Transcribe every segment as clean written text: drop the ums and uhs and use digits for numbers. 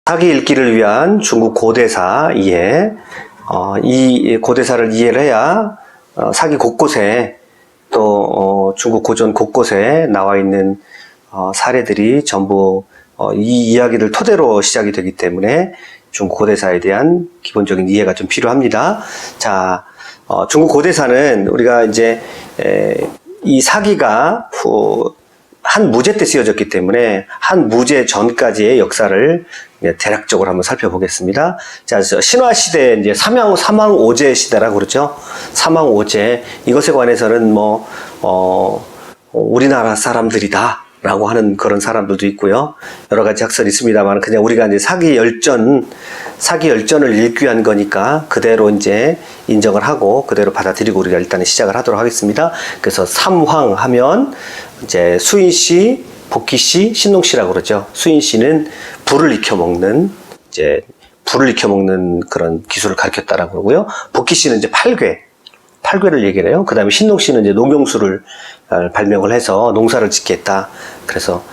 사기 읽기를 위한 중국 고대사 이해. 이 고대사를 이해를 해야 사기 곳곳에 또 중국 고전 곳곳에 나와 있는 사례들이 전부 이 이야기를 토대로 시작이 되기 때문에 중국 고대사에 대한 기본적인 이해가 좀 필요합니다. 자, 중국 고대사는 우리가 이제 이 사기가 한 무제 때 쓰여졌기 때문에 한 무제 전까지의 역사를 대략적으로 한번 살펴보겠습니다. 자, 신화 시대 이제 삼왕오제 시대라고 그러죠. 삼왕오제 이것에 관해서는 우리나라 사람들이다 라고 하는 그런 사람들도 있고요. 여러 가지 학설이 있습니다만 그냥 우리가 이제 사기 열전을 일귀한 거니까 그대로 이제 인정을 하고 그대로 받아들이고 우리가 일단은 시작을 하도록 하겠습니다. 그래서 삼황 하면 이제 수인씨, 복희씨, 신농씨라고 그러죠. 수인씨는 불을 익혀먹는 그런 기술을 가르쳤다라고 그러고요. 복희씨는 이제 팔괘를 얘기를 해요. 그 다음에 신농씨는 이제 농경수를 발명을 해서 농사를 짓게 했다. 그래서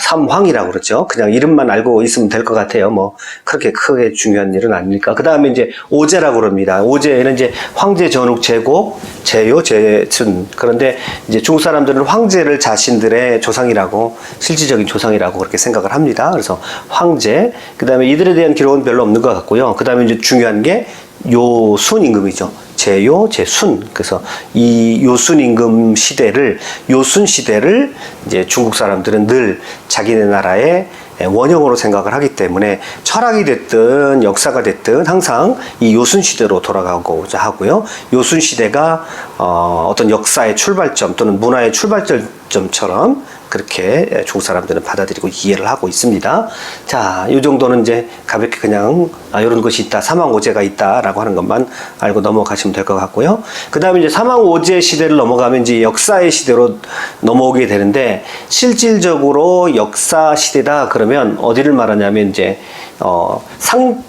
삼황이라고 그러죠. 그냥 이름만 알고 있으면 될 것 같아요. 그렇게 크게 중요한 일은 아니니까. 그 다음에 이제 오제라고 그럽니다. 오제는 이제 황제, 전욱, 제곡, 제요, 제순. 그런데 이제 중국 사람들은 황제를 자신들의 조상이라고, 실질적인 조상이라고 그렇게 생각을 합니다. 그래서 황제. 그 다음에 이들에 대한 기록은 별로 없는 것 같고요. 그 다음에 이제 중요한 게 요순 임금이죠. 제요, 제순. 그래서 이 요순 임금 시대를, 요순 시대를 이제 중국 사람들은 늘 자기네 나라의 원형으로 생각을 하기 때문에 철학이 됐든 역사가 됐든 항상 이 요순 시대로 돌아가고자 하고요. 요순 시대가 어떤 역사의 출발점 또는 문화의 출발점처럼 그렇게 중국 사람들은 받아들이고 이해를 하고 있습니다. 자, 이 정도는 이제 가볍게 그냥 이런 것이 있다, 삼왕오제가 있다라고 하는 것만 알고 넘어가시면 될 것 같고요. 그 다음에 이제 삼왕오제 시대를 넘어가면 이제 역사의 시대로 넘어오게 되는데 실질적으로 역사 시대다 그러면 어디를 말하냐면 이제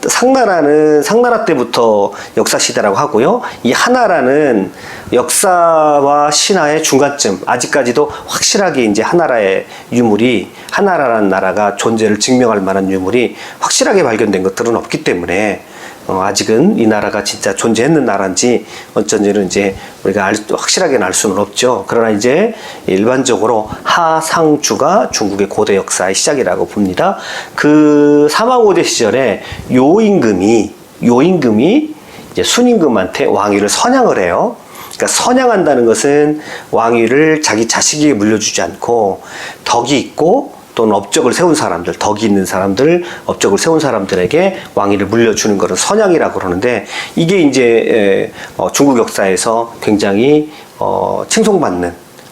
상나라는 상나라 때부터 역사 시대라고 하고요. 이 하나라는 역사와 신화의 중간쯤, 아직까지도 확실하게 이제 하나라의 유물이, 하나라라는 나라가 존재를 증명할 만한 유물이 확실하게 발견된 것들은 없기 때문에 아직은 이 나라가 진짜 존재했는 나라인지 어쩐지는 이제 우리가 확실하게 알 수는 없죠. 그러나 이제 일반적으로 하상주가 중국의 고대 역사의 시작이라고 봅니다. 그 삼왕오제 시절에 요임금이 이제 순임금한테 왕위를 선양을 해요. 그러니까 선양한다는 것은 왕위를 자기 자식에게 물려주지 않고 덕이 있고 또는 업적을 세운 사람들, 덕이 있는 사람들, 업적을 세운 사람들에게 왕위를 물려주는 것을 선양이라고 그러는데 이게 이제 중국 역사에서 굉장히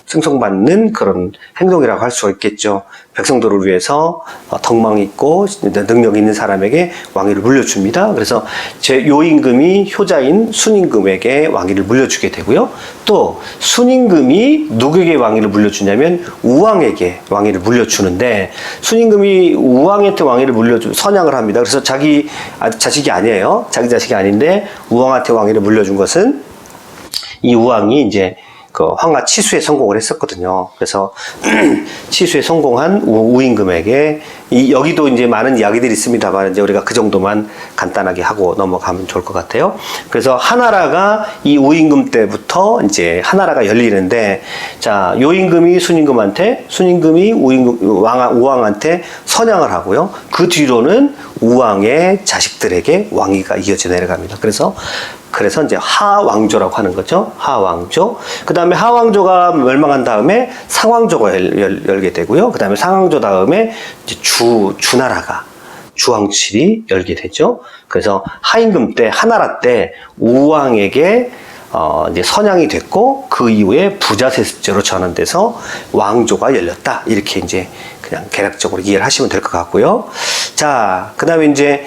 칭송받는 그런 행동이라고 할 수가 있겠죠. 백성들을 위해서 덕망 있고 능력 있는 사람에게 왕위를 물려줍니다. 그래서 요임금이 효자인 순임금에게 왕위를 물려주게 되고요. 또 순임금이 누구에게 왕위를 물려주냐면 우왕에게 왕위를 물려주는데 순임금이 우왕한테 왕위를 선양을 합니다. 그래서 자기 자식이 아니에요. 자기 자식이 아닌데 우왕한테 왕위를 물려준 것은 이 우왕이 이제 그 황하 치수에 성공을 했었거든요. 그래서 치수에 성공한 우임금에게 여기도 이제 많은 이야기들이 있습니다만 이제 우리가 그 정도만 간단하게 하고 넘어가면 좋을 것 같아요. 그래서 하나라가 이 우임금 때부터 이제 하나라가 열리는데 자, 요임금이 순임금이 우왕한테 선양을 하고요. 그 뒤로는 우왕의 자식들에게 왕위가 이어져 내려갑니다. 그래서 이제 하왕조라고 하는 거죠. 하왕조. 그 다음에 하왕조가 멸망한 다음에 상왕조가 열게 되고요. 그 다음에 상왕조 다음에 이제 주나라가, 주왕실이 열게 되죠. 그래서 하임금 때, 하나라 때 우왕에게 이제 선양이 됐고 그 이후에 부자세습제로 전환돼서 왕조가 열렸다. 이렇게 이제 그냥 개략적으로 이해를 하시면 될 것 같고요. 자, 그 다음에 이제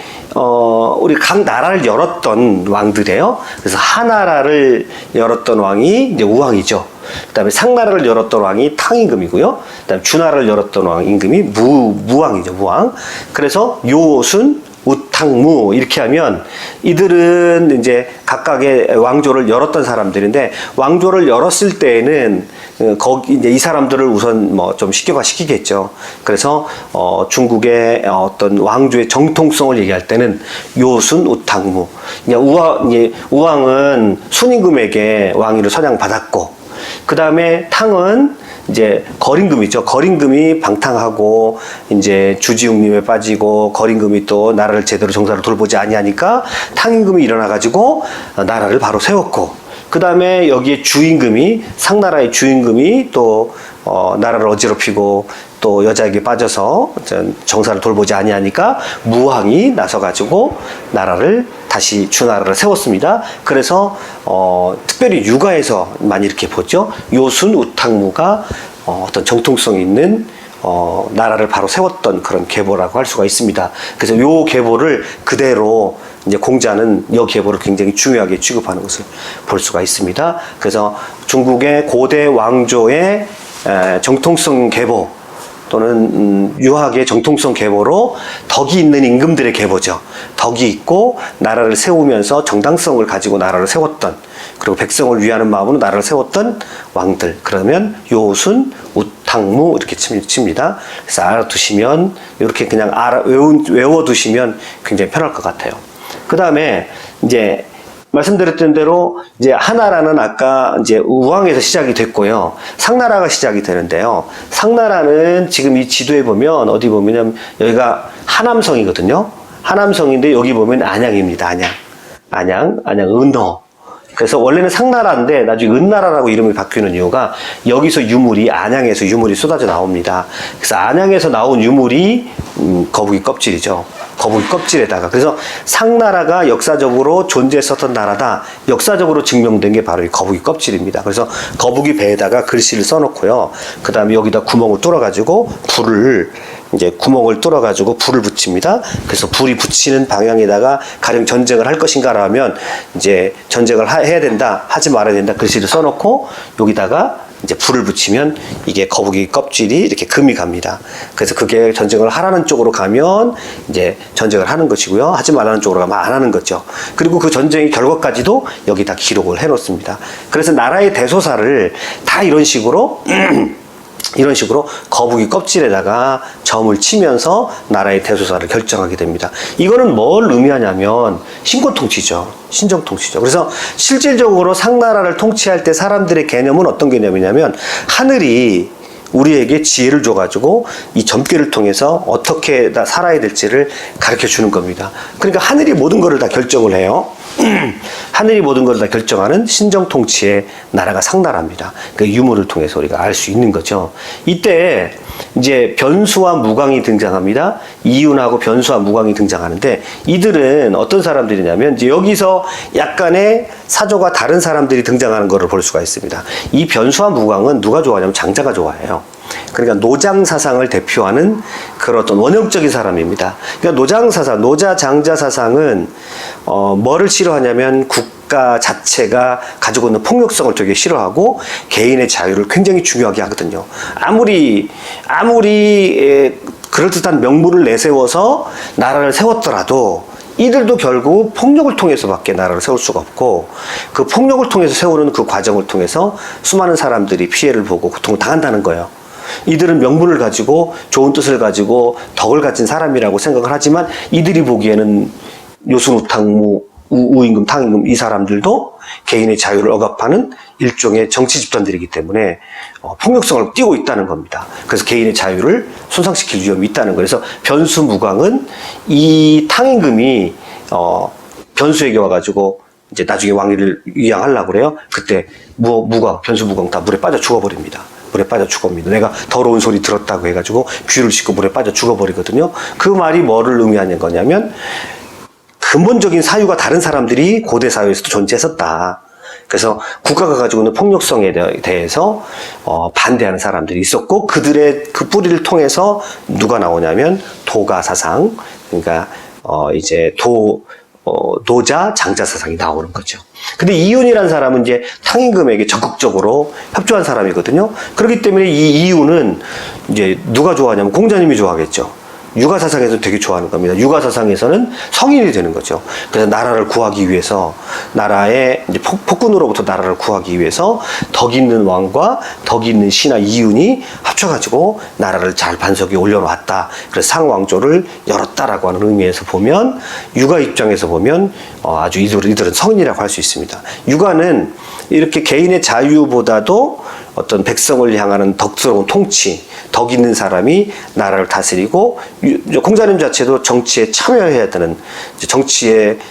우리 각 나라를 열었던 왕들이에요. 그래서 하나라를 열었던 왕이 이제 우왕이죠. 그 다음에 상나라를 열었던 왕이 탕임금이고요. 그 다음에 주나라를 열었던 왕 임금이 무왕이죠. 무왕. 그래서 요순, 우탕무 이렇게 하면 이들은 이제 각각의 왕조를 열었던 사람들인데 왕조를 열었을 때에는 거기 이제 이 사람들을 우선 뭐 좀 식교화시키겠죠. 그래서 중국의 어떤 왕조의 정통성을 얘기할 때는 요순 우탕무. 우왕은 순임금에게 왕위를 선양받았고, 그 다음에 탕은 이제 거림금이죠. 거림금이 방탕하고 이제 주지웅님에 빠지고 거림금이 또 나라를 제대로 정사를 돌보지 아니하니까 탕임금이 일어나 가지고 나라를 바로 세웠고, 그 다음에 여기에 주임금이 상나라의 주임금이 또 나라를 어지럽히고 또 여자에게 빠져서 정사를 돌보지 아니하니까 무왕이 나서 가지고 나라를 다시 주나라를 세웠습니다. 그래서 특별히 육아에서 많이 이렇게 보죠. 요순 우탕무가 어떤 정통성 있는 나라를 바로 세웠던 그런 계보라고 할 수가 있습니다. 그래서 요 계보를 그대로 이제 공자는 이 계보를 굉장히 중요하게 취급하는 것을 볼 수가 있습니다. 그래서 중국의 고대 왕조의 정통성 계보 또는 유학의 정통성 계보로 덕이 있는 임금들의 계보죠. 덕이 있고 나라를 세우면서 정당성을 가지고 나라를 세웠던, 그리고 백성을 위하는 마음으로 나라를 세웠던 왕들. 그러면 요순, 우탕무 이렇게 칩니다. 그래서 알아두시면 이렇게 그냥 외워두시면 굉장히 편할 것 같아요. 그 다음에 이제 말씀드렸던 대로 이제 하나라는 아까 이제 우왕에서 시작이 됐고요. 상나라가 시작이 되는데요. 상나라는 지금 이 지도에 보면 어디 보면 여기가 하남성이거든요. 하남성인데 여기 보면 안양입니다. 안양, 은허. 그래서 원래는 상나라인데 나중에 은나라라고 이름이 바뀌는 이유가 여기서 유물이, 안양에서 유물이 쏟아져 나옵니다. 그래서 안양에서 나온 유물이 거북이 껍질이죠. 거북이 껍질에다가. 그래서 상나라가 역사적으로 존재했었던 나라다. 역사적으로 증명된 게 바로 이 거북이 껍질입니다. 그래서 거북이 배에다가 글씨를 써놓고요. 그 다음에 여기다 구멍을 뚫어가지고 구멍을 뚫어가지고 불을 붙입니다. 그래서 불이 붙이는 방향에다가 가령 전쟁을 할 것인가라면 이제 전쟁을 해야 된다, 하지 말아야 된다 글씨를 써놓고 여기다가 이제 불을 붙이면 이게 거북이 껍질이 이렇게 금이 갑니다. 그래서 그게 전쟁을 하라는 쪽으로 가면 이제 전쟁을 하는 것이고요. 하지 말라는 쪽으로 가면 안 하는 거죠. 그리고 그 전쟁의 결과까지도 여기다 기록을 해 놓습니다. 그래서 나라의 대소사를 다 이런 식으로 거북이 껍질에다가 점을 치면서 나라의 대소사를 결정하게 됩니다. 이거는 뭘 의미하냐면 신권통치죠. 신정통치죠. 그래서 실질적으로 상나라를 통치할 때 사람들의 개념은 어떤 개념이냐면 하늘이 우리에게 지혜를 줘가지고 이 점괘를 통해서 어떻게 살아야 될지를 가르쳐 주는 겁니다. 그러니까 하늘이 모든 것을 다 결정을 해요. 하늘이 모든 것을 다 결정하는 신정통치의 나라가 상나라입니다. 그 유물을 통해서 우리가 알 수 있는 거죠. 이때 이제 변수와 무광이 등장합니다. 이윤하고 변수와 무광이 등장하는데 이들은 어떤 사람들이냐면 이제 여기서 약간의 사조가 다른 사람들이 등장하는 것을 볼 수가 있습니다. 이 변수와 무광은 누가 좋아하냐면 장자가 좋아해요. 그러니까 노장 사상을 대표하는 그런 어떤 원형적인 사람입니다. 그러니까 노장 사상, 노자 장자 사상은 뭐를 싫어하냐면 국가 자체가 가지고 있는 폭력성을 되게 싫어하고 개인의 자유를 굉장히 중요하게 하거든요. 아무리 그럴듯한 명분을 내세워서 나라를 세웠더라도 이들도 결국 폭력을 통해서밖에 나라를 세울 수가 없고 그 폭력을 통해서 세우는 그 과정을 통해서 수많은 사람들이 피해를 보고 고통을 당한다는 거예요. 이들은 명분을 가지고 좋은 뜻을 가지고 덕을 가진 사람이라고 생각을 하지만 이들이 보기에는 요순우탕무, 우임금, 탕임금 이 사람들도 개인의 자유를 억압하는 일종의 정치 집단들이기 때문에 폭력성을 띠고 있다는 겁니다. 그래서 개인의 자유를 손상시킬 위험이 있다는 거예요. 그래서 변수무광은 이 탕임금이 변수에게 와가지고 이제 나중에 왕위를 위양하려고 그래요. 그때 무광, 변수무광 다 물에 빠져 죽어버립니다. 물에 빠져 죽어버립니다. 내가 더러운 소리 들었다고 해가지고 귀를 씻고 물에 빠져 죽어버리거든요. 그 말이 뭐를 의미하는 거냐면 근본적인 사유가 다른 사람들이 고대 사회에서도 존재했었다. 그래서 국가가 가지고 있는 폭력성에 대해서 반대하는 사람들이 있었고 그들의 그 뿌리를 통해서 누가 나오냐면 도가 사상, 그러니까 이제 노자 장자 사상이 나오는 거죠. 근데 이윤이라는 사람은 이제 탕임금에게 적극적으로 협조한 사람이거든요. 그렇기 때문에 이 이윤은 이제 누가 좋아하냐면 공자님이 좋아하겠죠. 육아사상에서는 되게 좋아하는 겁니다. 육아사상에서는 성인이 되는 거죠. 그래서 나라를 구하기 위해서, 나라의 이제 폭군으로부터 나라를 구하기 위해서 덕 있는 왕과 덕 있는 신하 이윤이 합쳐가지고 나라를 잘 반석에 올려놓았다. 그래서 상왕조를 열었다라고 하는 의미에서 보면, 육아 입장에서 보면 아주 이들은 성인이라고 할 수 있습니다. 육아는 이렇게 개인의 자유보다도 어떤 백성을 향하는 덕스러운 통치, 덕 있는 사람이 나라를 다스리고, 공자님 자체도 정치에 참여해야 되는,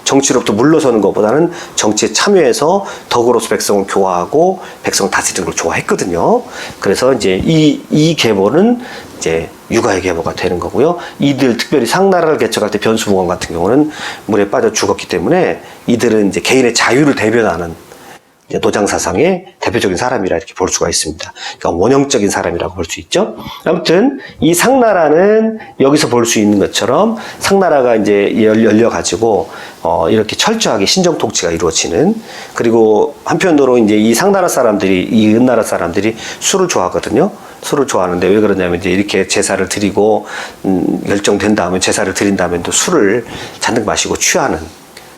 정치로부터 물러서는 것보다는 정치에 참여해서 덕으로서 백성을 교화하고 백성을 다스리는 걸 좋아했거든요. 그래서 이제 이 계보는 이제 육아의 계보가 되는 거고요. 이들 특별히 상나라를 개척할 때 변수무왕 같은 경우는 물에 빠져 죽었기 때문에 이들은 이제 개인의 자유를 대변하는 노장 사상의 대표적인 사람이라 이렇게 볼 수가 있습니다. 그러니까 원형적인 사람이라고 볼 수 있죠. 아무튼 이 상나라는 여기서 볼 수 있는 것처럼 상나라가 이제 열려 가지고 이렇게 철저하게 신정 통치가 이루어지는, 그리고 한편으로 이제 이 상나라 사람들이, 이 은나라 사람들이 술을 좋아하거든요. 술을 좋아하는데 왜 그러냐면 이제 이렇게 제사를 드리고 결정된 다음에, 제사를 드린 다음에 또 술을 잔뜩 마시고 취하는,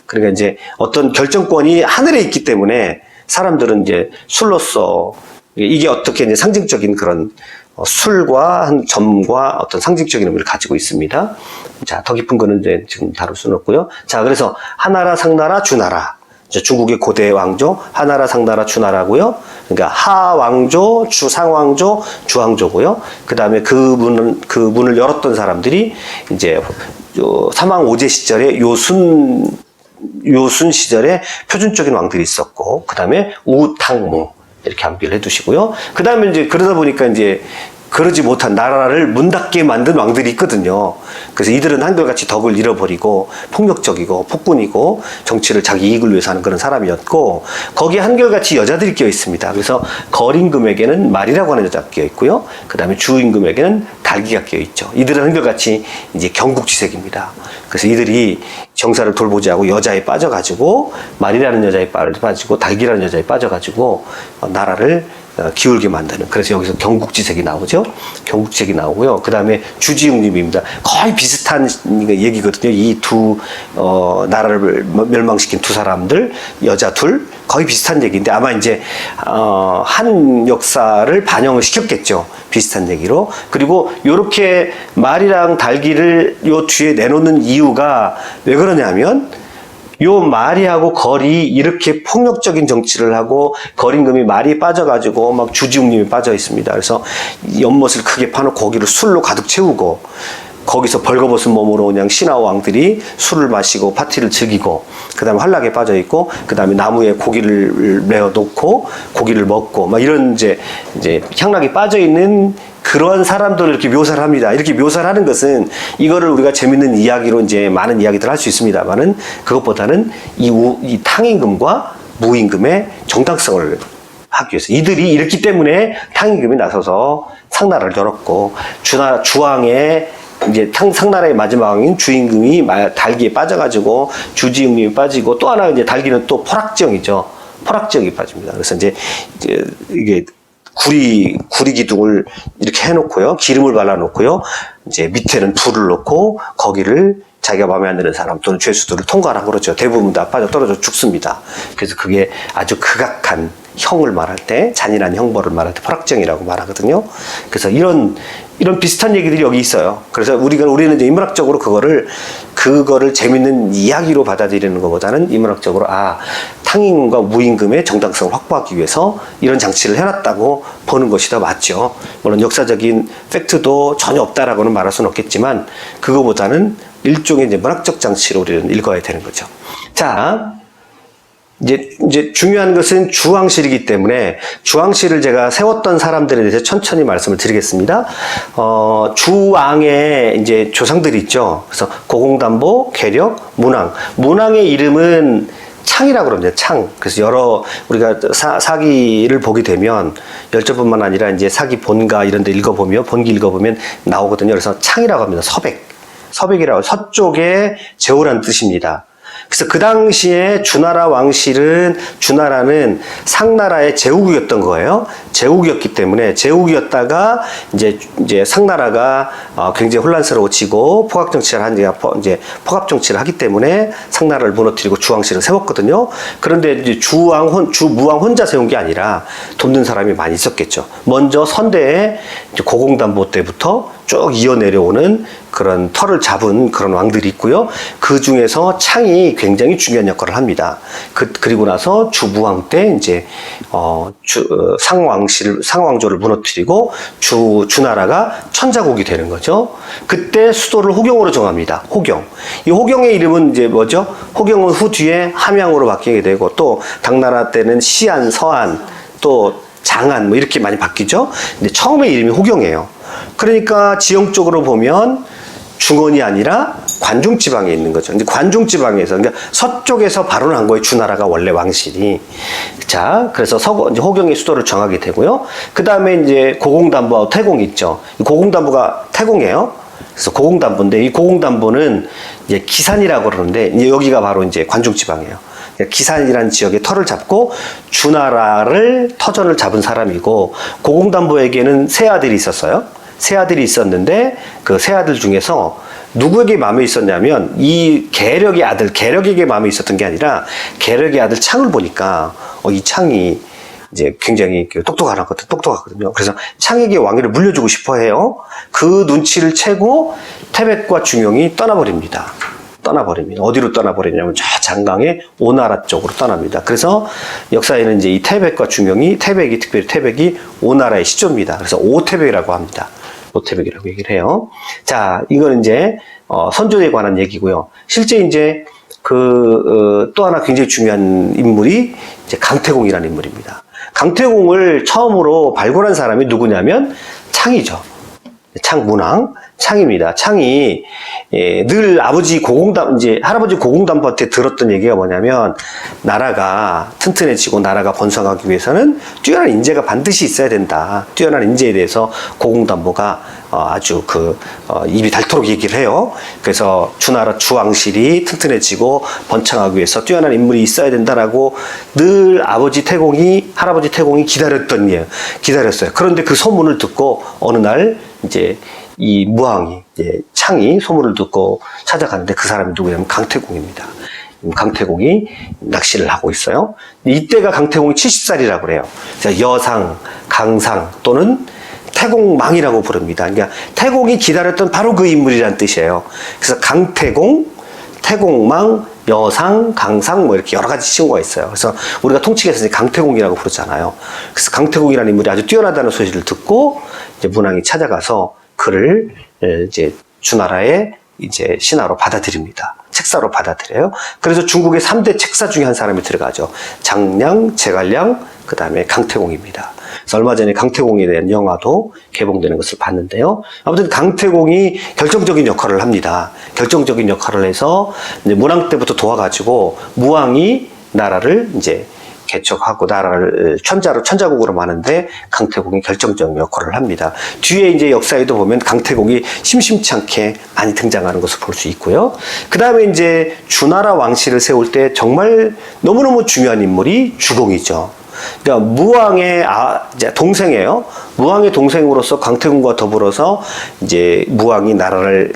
그러니까 이제 어떤 결정권이 하늘에 있기 때문에 사람들은 이제 술로서 이게 어떻게 이제 상징적인 그런 술과 한 점과 어떤 상징적인 의미를 가지고 있습니다. 자, 더 깊은 거는 이제 지금 다룰 수는 없고요. 자, 그래서 하나라, 상나라, 주나라. 중국의 고대 왕조, 하나라, 상나라, 주나라고요. 그러니까 하왕조, 주상왕조, 주왕조고요. 그 다음에 그 문을 열었던 사람들이 이제 사망 오제 시절에 요순 시절에 표준적인 왕들이 있었고, 그 다음에 우탕무 이렇게 암기를 해두시고요. 그 다음에 이제 그러다 보니까 이제 그러지 못한 나라를 문 닫게 만든 왕들이 있거든요. 그래서 이들은 한결같이 덕을 잃어버리고 폭력적이고 폭군이고 정치를 자기 이익을 위해서 하는 그런 사람이었고, 거기에 한결같이 여자들이 끼어 있습니다. 그래서 거림금에게는 말이라고 하는 여자가 끼어 있고요. 그 다음에 주임금에게는 달기가 끼어 있죠. 이들은 한결같이 이제 경국지색입니다. 그래서 이들이 정사를 돌보지 않고 여자에 빠져가지고, 말이라는 여자에 빠지고 달기라는 여자에 빠져가지고 나라를 기울게 만드는, 그래서 여기서 경국지색이 나오죠. 경국지색이 나오고요. 그 다음에 주지웅림입니다. 거의 비슷한 얘기거든요. 이 두 나라를 멸망시킨 두 사람들, 여자 둘, 거의 비슷한 얘기인데 아마 이제 한 역사를 반영을 시켰겠죠. 비슷한 얘기로. 그리고 요렇게 말이랑 달기를 요 뒤에 내놓는 이유가 왜 그러냐면, 요 말이하고 거리 이렇게 폭력적인 정치를 하고, 거림금이 말이 빠져가지고 막 주지웅님이 빠져 있습니다. 그래서 연못을 크게 파놓고 거기를 술로 가득 채우고, 거기서 벌거벗은 몸으로 그냥 신하 왕들이 술을 마시고 파티를 즐기고, 그 다음에 환락에 빠져 있고, 그 다음에 나무에 고기를 메어 놓고 고기를 먹고, 막 이런 이제 향락에 빠져 있는 그러한 사람들을 이렇게 묘사를 합니다. 이렇게 묘사를 하는 것은, 이거를 우리가 재밌는 이야기로 이제 많은 이야기들을 할 수 있습니다만은, 그것보다는 이 탕임금과 무임금의 정당성을 하기 위해서, 이들이 이렇기 때문에 탕임금이 나서서 상나라를 열었고, 주왕의 이제 상나라의 마지막 왕인 주임금이 달기에 빠져가지고 주지웅님이 빠지고, 또 하나 이제 달기는 또 포락지형이죠. 포락지형이 빠집니다. 그래서 이제 이게 구리 기둥을 이렇게 해놓고요, 기름을 발라놓고요, 이제 밑에는 불을 놓고 거기를 자기가 마음에 안 드는 사람 또는 죄수들을 통과하라고 그러죠. 대부분 다 빠져 떨어져 죽습니다. 그래서 그게 아주 극악한 형을 말할 때, 잔인한 형벌을 말할 때 포락정이라고 말하거든요. 그래서 이런 비슷한 얘기들이 여기 있어요. 그래서 우리는 이제 인문학적으로 그거를 재밌는 이야기로 받아들이는 것보다는 인문학적으로 탕임금과 무임금의 정당성을 확보하기 위해서 이런 장치를 해놨다고 보는 것이 더 맞죠. 물론 역사적인 팩트도 전혀 없다라고는 말할 수는 없겠지만, 그거보다는 일종의 이제 문학적 장치로 우리는 읽어야 되는 거죠. 자, 이제 중요한 것은 주왕실이기 때문에 주왕실을 제가 세웠던 사람들에 대해서 천천히 말씀을 드리겠습니다. 주왕의 이제 조상들이 있죠. 그래서 고공담보, 계력, 문왕. 문왕의 이름은 창이라고 그럽니다. 창. 그래서 우리가 사기를 보게 되면, 열조뿐만 아니라 이제 사기 본가 이런 데 본기 읽어보면 나오거든요. 그래서 창이라고 합니다. 서백이라고, 서쪽의 제후라는 뜻입니다. 그래서 그 당시에 주나라는 상나라의 제후국이었던 거예요. 제후국이었기 때문에 제후국이었다가 이제 상나라가 굉장히 혼란스러워지고 포갑 정치를 하기 때문에 상나라를 무너뜨리고 주왕실을 세웠거든요. 그런데 이제 주무왕 혼자 세운 게 아니라 돕는 사람이 많이 있었겠죠. 먼저 선대에 고공담보 때부터 쭉 이어 내려오는 그런 털을 잡은 그런 왕들이 있고요. 그 중에서 창이 굉장히 중요한 역할을 합니다. 그리고 나서 주무왕 때 이제 상왕조를 무너뜨리고 주나라가 천자국이 되는 거죠. 그때 수도를 호경으로 정합니다. 호경. 이 호경의 이름은 이제 뭐죠? 호경은 후 뒤에 함양으로 바뀌게 되고 또 당나라 때는 시안, 서안, 또 장안 뭐 이렇게 많이 바뀌죠. 근데 처음에 이름이 호경이에요. 그러니까 지형적으로 보면 중원이 아니라 관중 지방에 있는 거죠. 이제 관중 지방에서 그러니까 서쪽에서 발원한 거예요. 주나라가 원래 왕실이. 자, 그래서 이제 호경의 수도를 정하게 되고요. 그 다음에 이제 고공담보하고 태공이 있죠. 고공담보가 태공이에요. 그래서 고공담보인데 이 고공담보는 이제 기산이라고 그러는데 이제 여기가 바로 이제 관중 지방이에요. 기산이라는 지역에 터를 잡고 주나라를 터전을 잡은 사람이고 고공담보에게는 세 아들이 있었어요. 세 아들이 있었는데 그 세 아들 중에서 누구에게 마음에 있었냐면 이 계력에게 마음에 있었던 게 아니라 계력의 아들 창을 보니까 이 창이 이제 굉장히 똑똑하거든요. 그래서 창에게 왕위를 물려주고 싶어 해요. 그 눈치를 채고 태백과 중용이 떠나버립니다. 어디로 떠나버리냐면 저 장강의 오나라 쪽으로 떠납니다. 그래서 역사에는 이제 이 태백과 중용이 특별히 태백이 오나라의 시조입니다. 그래서 오태백이라고 합니다. 오태백이라고 얘기를 해요. 자, 이건 이제 선조에 관한 얘기고요. 실제 이제 또 하나 굉장히 중요한 인물이 이제 강태공이라는 인물입니다. 강태공을 처음으로 발굴한 사람이 누구냐면 창이죠. 창입니다. 창이 늘 할아버지 고공담보한테 들었던 얘기가 뭐냐면 나라가 튼튼해지고 나라가 번성하기 위해서는 뛰어난 인재가 반드시 있어야 된다. 뛰어난 인재에 대해서 고공담보가 아주 입이 닳도록 얘기를 해요. 그래서 주왕실이 튼튼해지고 번창하기 위해서 뛰어난 인물이 있어야 된다라고 늘 할아버지 태공이 기다렸어요. 그런데 그 소문을 듣고 어느 날 이제 이 무왕이 창이 소문을 듣고 찾아가는데 그 사람이 누구냐면 강태공입니다. 강태공이 낚시를 하고 있어요. 이때가 강태공이 70살이라고 그래요. 여상, 강상 또는 태공망이라고 부릅니다. 그러니까 태공이 기다렸던 바로 그 인물이란 뜻이에요. 그래서 강태공, 태공망, 여상, 강상 뭐 이렇게 여러 가지 칭호가 있어요. 그래서 우리가 통칭해서 이제 강태공이라고 부르잖아요. 그래서 강태공이라는 인물이 아주 뛰어나다는 소식을 듣고 이제 문왕이 찾아가서 그를 이제 주나라의 이제 신하로 받아들입니다. 책사로 받아들여요. 그래서 중국의 3대 책사 중에 한 사람이 들어가죠. 장량, 제갈량, 그 다음에 강태공입니다. 그래서 얼마 전에 강태공에 대한 영화도 개봉되는 것을 봤는데요. 아무튼 강태공이 결정적인 역할을 합니다. 결정적인 역할을 해서 이제 문왕 때부터 도와가지고 무왕이 나라를 이제 개척하고 나라를 천자국으로 마는데 강태공이 결정적인 역할을 합니다. 뒤에 이제 역사에도 보면 강태공이 심심치 않게 많이 등장하는 것을 볼 수 있고요. 그 다음에 이제 주나라 왕실을 세울 때 정말 너무너무 중요한 인물이 주공이죠. 그러니까 무왕의 이제 동생이에요. 무왕의 동생으로서 강태공과 더불어서 이제 무왕이 나라를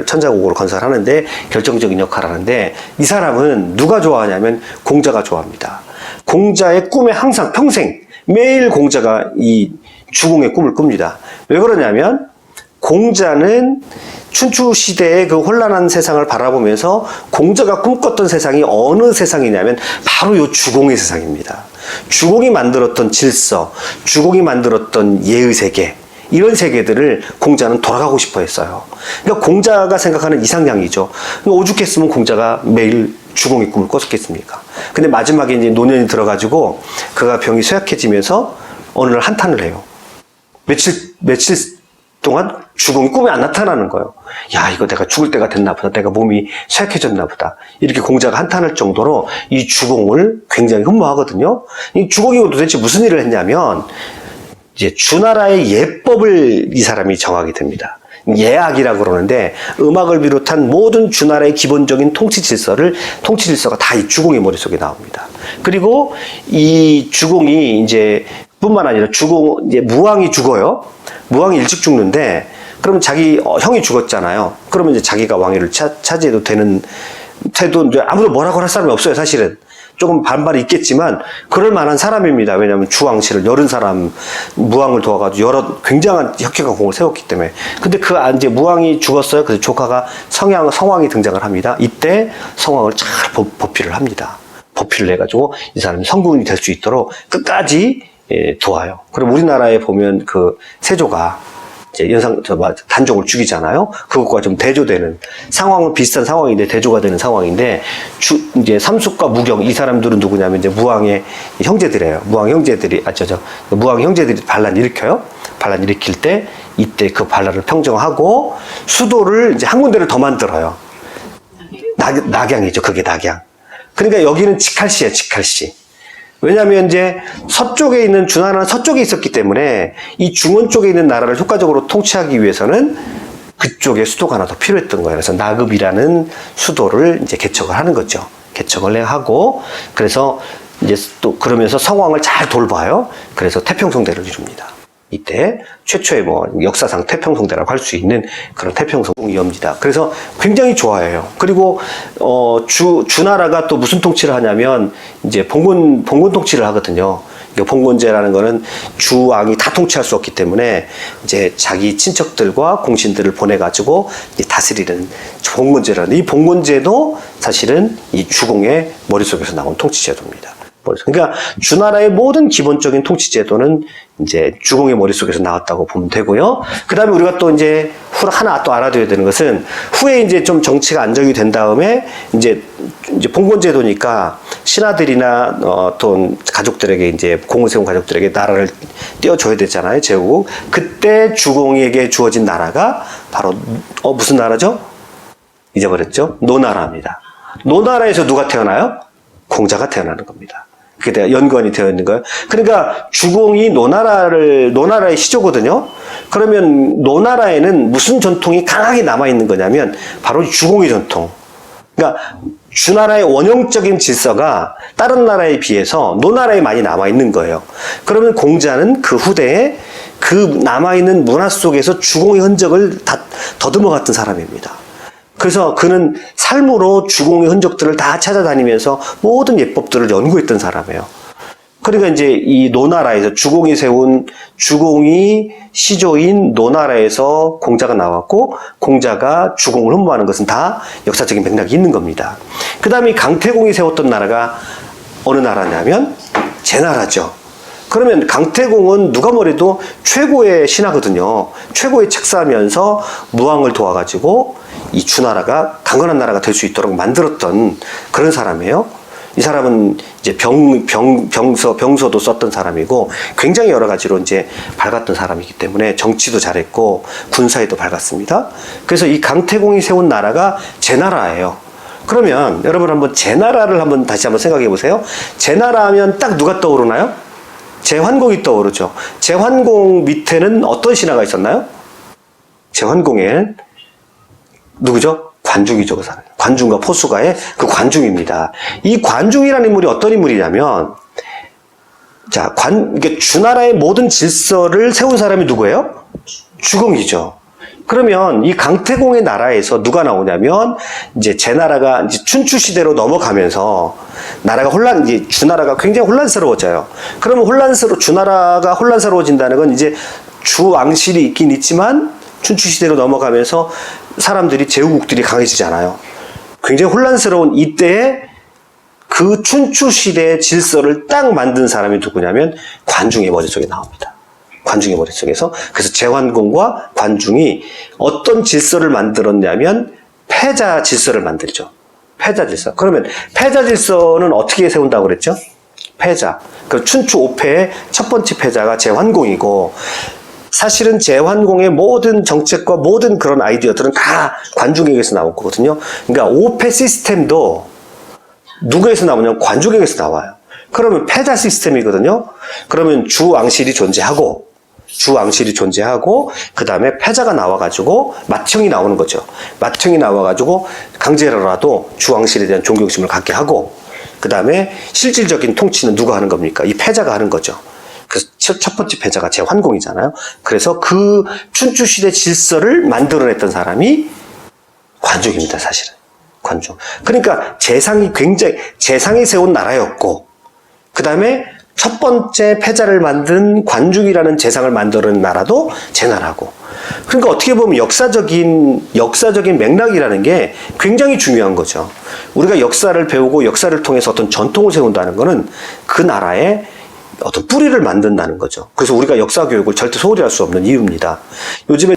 천자국으로 건설하는데 결정적인 역할을 하는데 이 사람은 누가 좋아하냐면 공자가 좋아합니다. 공자의 꿈에 항상 평생 매일 공자가 이 주공의 꿈을 꿉니다. 왜 그러냐면 공자는 춘추 시대의 그 혼란한 세상을 바라보면서 공자가 꿈꿨던 세상이 어느 세상이냐면 바로 이 주공의 세상입니다. 주공이 만들었던 질서, 주공이 만들었던 예의 세계, 이런 세계들을 공자는 돌아가고 싶어 했어요. 그러니까 공자가 생각하는 이상향이죠. 오죽했으면 공자가 매일 주공의 꿈을 꿨었겠습니까? 근데 마지막에 이제 노년이 들어가지고 그가 병이 쇠약해지면서 어느 날 한탄을 해요. 며칠 동안 주공이 꿈에 안 나타나는 거예요. 야, 이거 내가 죽을 때가 됐나 보다. 내가 몸이 쇠약해졌나 보다. 이렇게 공자가 한탄할 정도로 이 주공을 굉장히 흠모하거든요. 이 주공이 도대체 무슨 일을 했냐면 이제 주나라의 예법을 이 사람이 정하게 됩니다. 예악이라고 그러는데 음악을 비롯한 모든 주나라의 기본적인 통치 질서가 다 이 주공의 머릿속에 나옵니다. 그리고 이 주공이 이제 뿐만 아니라 이제 무왕이 죽어요. 무왕이 일찍 죽는데 그러면 자기 형이 죽었잖아요. 그러면 이제 자기가 왕위를 차지해도 되는 태도, 이제 아무도 뭐라고 할 사람이 없어요, 사실은. 조금 반발이 있겠지만 그럴 만한 사람입니다. 왜냐하면 주왕실을 열은 사람, 무왕을 도와가지고 여러 굉장한 혁혁한 공을 세웠기 때문에. 근데 이제 무왕이 죽었어요. 그래서 조카가 성왕이 등장을 합니다. 이때 성왕을 잘 보필을 합니다. 보필을 해가지고 이 사람이 성군이 될 수 있도록 끝까지 도와요. 그럼 우리나라에 보면 그 세조가 이제 단종을 죽이잖아요. 그것과 좀 대조되는 상황은 비슷한 상황인데 대조가 되는 상황인데 이제 삼숙과 무경 이 사람들은 누구냐면 이제 무왕의 형제들이에요. 무왕 형제들이 반란 일으켜요. 반란 일으킬 때 이때 그 반란을 평정하고 수도를 이제 한 군데를 더 만들어요. 낙양이죠. 그게 낙양. 그러니까 여기는 직할시예요. 직할시. 왜냐하면 이제 서쪽에 있는 주나라는 서쪽에 있었기 때문에 이 중원 쪽에 있는 나라를 효과적으로 통치하기 위해서는 그쪽에 수도가 하나 더 필요했던 거예요. 그래서 나급이라는 수도를 이제 개척을 하는 거죠. 개척을 하고 그래서 이제 또 그러면서 성왕을 잘 돌봐요. 그래서 태평성대를 이룹니다. 이때 최초의 역사상 태평성대라고 할 수 있는 그런 태평성이옵니다. 그래서 굉장히 좋아해요. 그리고 주나라가 또 무슨 통치를 하냐면 이제 봉건 통치를 하거든요. 봉건제라는 거는 주왕이 다 통치할 수 없기 때문에 이제 자기 친척들과 공신들을 보내가지고 이제 다스리는 봉건제라는 이 봉건제도 사실은 이 주공의 머릿속에서 나온 통치제도입니다. 그러니까 주나라의 모든 기본적인 통치 제도는 이제 주공의 머릿속에서 나왔다고 보면 되고요. 그 다음에 우리가 또 이제 하나 또 알아둬야 되는 것은 후에 이제 좀 정치가 안정이 된 다음에 이제 봉건 제도니까 신하들이나 어떤 가족들에게 이제 공을 세운 가족들에게 나라를 띄워줘야 되잖아요. 제국. 그때 주공에게 주어진 나라가 바로 무슨 나라죠? 잊어버렸죠? 노나라입니다. 노나라에서 누가 태어나요? 공자가 태어나는 겁니다. 그게 연관이 되어 있는 거예요. 그러니까 주공이 노나라의 시조거든요. 그러면 노나라에는 무슨 전통이 강하게 남아있는 거냐면 바로 주공의 전통. 그러니까 주나라의 원형적인 질서가 다른 나라에 비해서 노나라에 많이 남아있는 거예요. 그러면 공자는 그 후대에 그 남아있는 문화 속에서 주공의 흔적을 다 더듬어 갔던 사람입니다. 그래서 그는 삶으로 주공의 흔적들을 다 찾아다니면서 모든 예법들을 연구했던 사람이에요. 그러니까 이제 이 노나라에서 주공이 시조인 노나라에서 공자가 나왔고 공자가 주공을 흠모하는 것은 다 역사적인 맥락이 있는 겁니다. 그 다음에 강태공이 세웠던 나라가 어느 나라냐면 제나라죠. 그러면 강태공은 누가 뭐래도 최고의 신하거든요. 최고의 책사하면서 무왕을 도와가지고 이 주나라가 강건한 나라가 될 수 있도록 만들었던 그런 사람이에요. 이 사람은 이제 병서도 썼던 사람이고 굉장히 여러 가지로 이제 밝았던 사람이기 때문에 정치도 잘했고 군사에도 밝았습니다. 그래서 이 강태공이 세운 나라가 제나라예요. 그러면 여러분 한번 제나라를 다시 한번 생각해 보세요. 제나라 하면 딱 누가 떠오르나요? 제환공이 떠오르죠. 제환공 밑에는 어떤 신하가 있었나요? 제환공엔 누구죠? 관중이죠, 그 사람. 관중과 포수가의 그 관중입니다. 이 관중이라는 인물이 어떤 인물이냐면, 자, 이게 주나라의 모든 질서를 세운 사람이 누구예요? 주공이죠. 그러면 이 강태공의 나라에서 누가 나오냐면, 이제 제나라가 이제 춘추 시대로 넘어가면서 이제 주나라가 굉장히 혼란스러워져요. 그러면 주나라가 혼란스러워진다는 건 이제 주왕실이 있긴 있지만, 춘추 시대로 넘어가면서 제후국들이 강해지잖아요. 굉장히 혼란스러운 이때에 그 춘추 시대의 질서를 딱 만든 사람이 누구냐면 관중의 머릿속에 나옵니다. 관중의 머릿속에서. 그래서 제환공과 관중이 어떤 질서를 만들었냐면 패자 질서를 만들죠. 패자 질서. 그러면 패자 질서는 어떻게 세운다고 그랬죠? 패자. 그 춘추 5패의 첫 번째 패자가 제환공이고 사실은 제환공의 모든 정책과 모든 그런 아이디어들은 다 관중에게서 나온 거거든요. 그러니까 5패 시스템도 누구에서 나오냐면 관중에게서 나와요. 그러면 패자 시스템이거든요. 그러면 주왕실이 존재하고 주왕실이 존재하고 그 다음에 패자가 나와가지고 맏형이 나오는 거죠. 맏형이 나와가지고 강제로라도 주왕실에 대한 존경심을 갖게 하고 그 다음에 실질적인 통치는 누가 하는 겁니까? 이 패자가 하는 거죠. 그래서 첫 번째 패자가 제환공이잖아요. 그래서 그 춘추시대 질서를 만들어냈던 사람이 관중입니다, 사실은. 관중. 그러니까 재상이 세운 나라였고 그 다음에 첫 번째 패자를 만든 관중이라는 재상을 만드는 나라도 제 나라고. 그러니까 어떻게 보면 역사적인 맥락이라는 게 굉장히 중요한 거죠. 우리가 역사를 배우고 역사를 통해서 어떤 전통을 세운다는 거는 그 나라의 어떤 뿌리를 만든다는 거죠. 그래서 우리가 역사 교육을 절대 소홀히 할 수 없는 이유입니다. 요즘에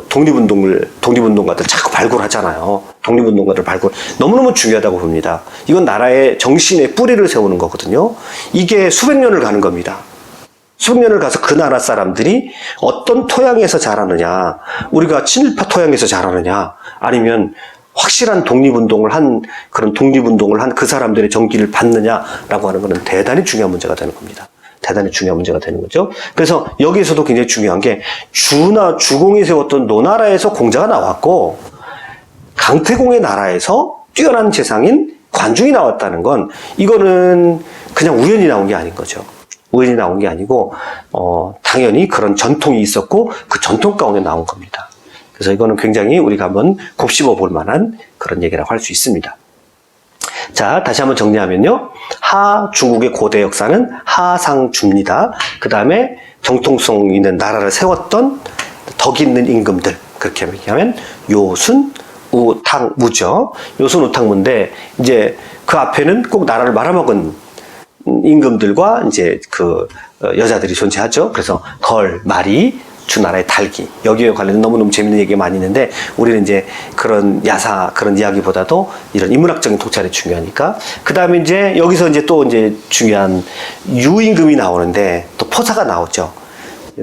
독립운동가들 자꾸 발굴하잖아요. 독립운동가들 발굴. 너무너무 중요하다고 봅니다. 이건 나라의 정신의 뿌리를 세우는 거거든요. 이게 수백 년을 가는 겁니다. 수백 년을 가서 그 나라 사람들이 어떤 토양에서 자라느냐, 우리가 친일파 토양에서 자라느냐, 아니면 확실한 독립운동을 한 그 사람들의 정기를 받느냐라고 하는 것은 대단히 중요한 문제가 되는 겁니다. 대단히 중요한 문제가 되는 거죠. 그래서 여기에서도 굉장히 중요한 게 주공이 세웠던 노나라에서 공자가 나왔고 강태공의 나라에서 뛰어난 재상인 관중이 나왔다는 건 이거는 그냥 우연히 나온 게 아닌 거죠. 우연히 나온 게 아니고 당연히 그런 전통이 있었고 그 전통 가운데 나온 겁니다. 그래서 이거는 굉장히 우리가 한번 곱씹어 볼 만한 그런 얘기라고 할 수 있습니다. 자, 다시 한번 정리하면요. 중국의 고대 역사는 하상주입니다. 그 다음에 정통성 있는 나라를 세웠던 덕 있는 임금들. 그렇게 얘기하면 요순, 우탕, 무죠. 요순, 우탕, 무인데, 이제 그 앞에는 꼭 나라를 말아먹은 임금들과 이제 여자들이 존재하죠. 그래서 걸, 마리, 주나라의 달기. 여기에 관련된 너무너무 재밌는 얘기가 많이 있는데, 우리는 이제 그런 그런 이야기보다도 이런 인문학적인 통찰이 중요하니까. 그 다음에 이제 여기서 이제 또 이제 중요한 유임금이 나오는데, 또 포사가 나오죠.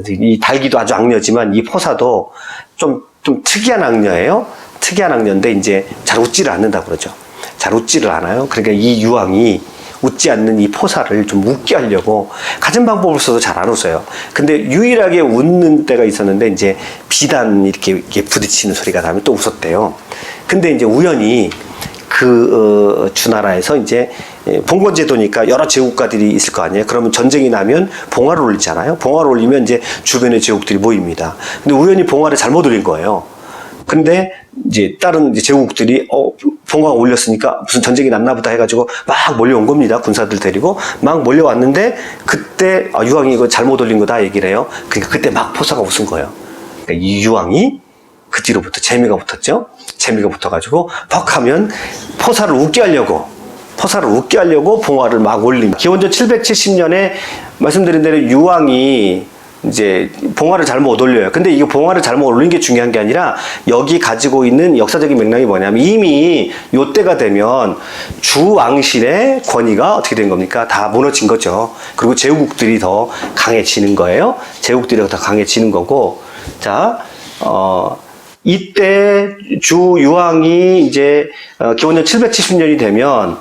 이 달기도 아주 악녀지만 이 포사도 좀 특이한 악녀예요. 특이한 악녀인데 이제 잘 웃지를 않는다고 그러죠. 잘 웃지를 않아요. 그러니까 이 유황이 웃지 않는 이 포사를 좀 웃게 하려고 가진 방법을 써도 잘 안 웃어요. 근데 유일하게 웃는 때가 있었는데 이제 비단 이렇게 부딪히는 소리가 나면 또 웃었대요. 근데 이제 우연히 주나라에서 이제 봉건제도니까 여러 제국가들이 있을 거 아니에요. 그러면 전쟁이 나면 봉화를 올리잖아요. 봉화를 올리면 이제 주변의 제국들이 모입니다. 근데 우연히 봉화를 잘못 올린 거예요. 근데 이제 다른 제국들이 봉화가 올렸으니까 무슨 전쟁이 났나 보다 해가지고 막 몰려온 겁니다. 군사들 데리고 막 몰려왔는데 그때 유황이 이거 잘못 올린 거다 얘기를 해요. 그러니까 그때 막 포사가 웃은 거예요. 그러니까 이 유황이 그 뒤로부터 재미가 붙었죠. 재미가 붙어가지고 퍽 하면 포사를 웃게 하려고 봉화를 막 올립니다. 기원전 770년에 말씀드린 대로 유황이 이제 봉화를 잘못 올려요. 근데 이거 봉화를 잘못 올린 게 중요한 게 아니라 여기 가지고 있는 역사적인 맥락이 뭐냐면 이미 요때가 되면 주왕실의 권위가 어떻게 된 겁니까? 다 무너진 거죠. 그리고 제국들이 더 강해지는 거예요. 제국들이 더 강해지는 거고. 자, 이때 주유황이 이제 기원전 770년이 되면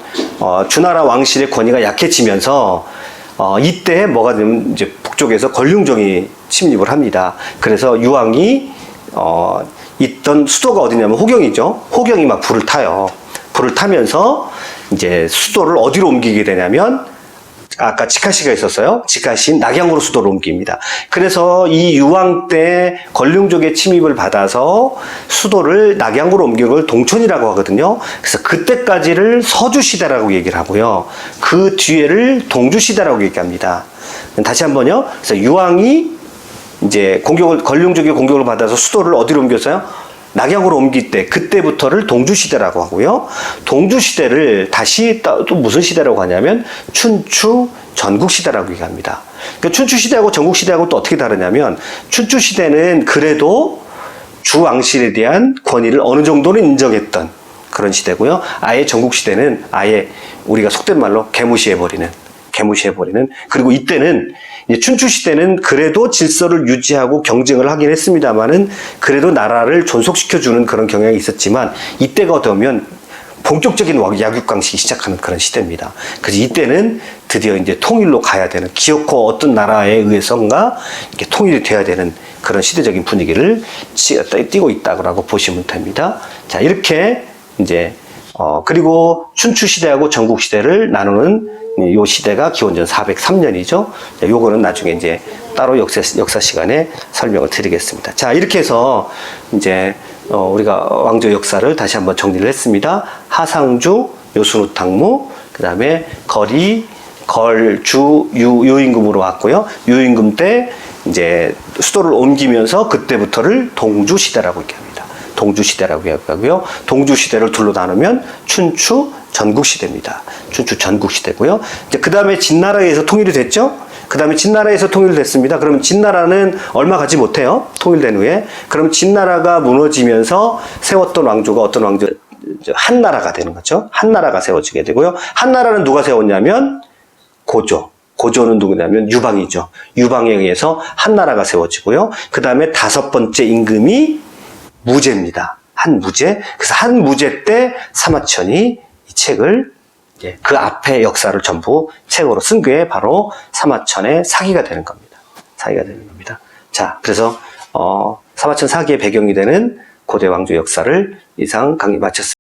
주나라 왕실의 권위가 약해지면서 이때 뭐가 되면 이제 북쪽에서 걸륭종이 침입을 합니다. 그래서 유황이 있던 수도가 어디냐면 호경이죠. 호경이 막 불을 타요. 불을 타면서 이제 수도를 어디로 옮기게 되냐면 아까 직하시가 있었어요. 직하시인 낙양으로 수도를 옮깁니다. 그래서 이 유황 때 걸륭족의 침입을 받아서 수도를 낙양으로 옮긴 걸 동촌이라고 하거든요. 그래서 그때까지를 서주시대라고 얘기를 하고요. 그 뒤에를 동주시대라고 얘기합니다. 다시 한번요. 그래서 유황이 이제 걸륭족의 공격을 받아서 수도를 어디로 옮겼어요? 낙양으로 옮길 때 그때부터를 동주시대라고 하고요. 동주시대를 다시 또 무슨 시대라고 하냐면 춘추 전국시대라고 얘기합니다. 그러니까 춘추시대하고 전국시대하고 또 어떻게 다르냐면 춘추시대는 그래도 주왕실에 대한 권위를 어느 정도는 인정했던 그런 시대고요. 아예 전국시대는 아예 우리가 속된 말로 개무시해버리는 그리고 이때는 춘추시대는 그래도 질서를 유지하고 경쟁을 하긴 했습니다만은 그래도 나라를 존속시켜주는 그런 경향이 있었지만 이때가 되면 본격적인 약육강식이 시작하는 그런 시대입니다. 그래서 이때는 드디어 이제 통일로 가야 되는, 기어코 어떤 나라에 의해서인가 이렇게 통일이 돼야 되는 그런 시대적인 분위기를 띄고 있다고 보시면 됩니다. 자, 이렇게 이제 그리고 춘추 시대하고 전국 시대를 나누는 요 시대가 기원전 403년이죠. 요거는 나중에 이제 따로 역사 시간에 설명을 드리겠습니다. 자, 이렇게 해서 이제 우리가 왕조 역사를 다시 한번 정리를 했습니다. 하상주, 요순우탕무, 그 다음에 거리, 걸주, 유임금으로 왔고요. 유임금 때 이제 수도를 옮기면서 그때부터를 동주시대라고 얘기합니다. 동주시대라고 얘기하고요. 동주시대를 둘로 나누면 춘추 전국시대입니다. 춘추 전국시대고요. 이제 그 다음에 진나라에서 통일이 됐죠? 그 다음에 진나라에서 통일됐습니다. 그럼 진나라는 얼마 가지 못해요. 통일된 후에. 그럼 진나라가 무너지면서 세웠던 왕조가 어떤 왕조? 한나라가 되는 거죠. 한나라가 세워지게 되고요. 한나라는 누가 세웠냐면 고조. 고조는 누구냐면 유방이죠. 유방에 의해서 한나라가 세워지고요. 그 다음에 다섯 번째 임금이 무제입니다. 한무제. 그래서 한무제 때 사마천이 이 책을 그 앞에 역사를 전부 책으로 쓴 게 바로 사마천의 사기가 되는 겁니다. 사기가 되는 겁니다. 자, 그래서 사마천 사기의 배경이 되는 고대 왕조 역사를 이상 강의 마쳤습니다.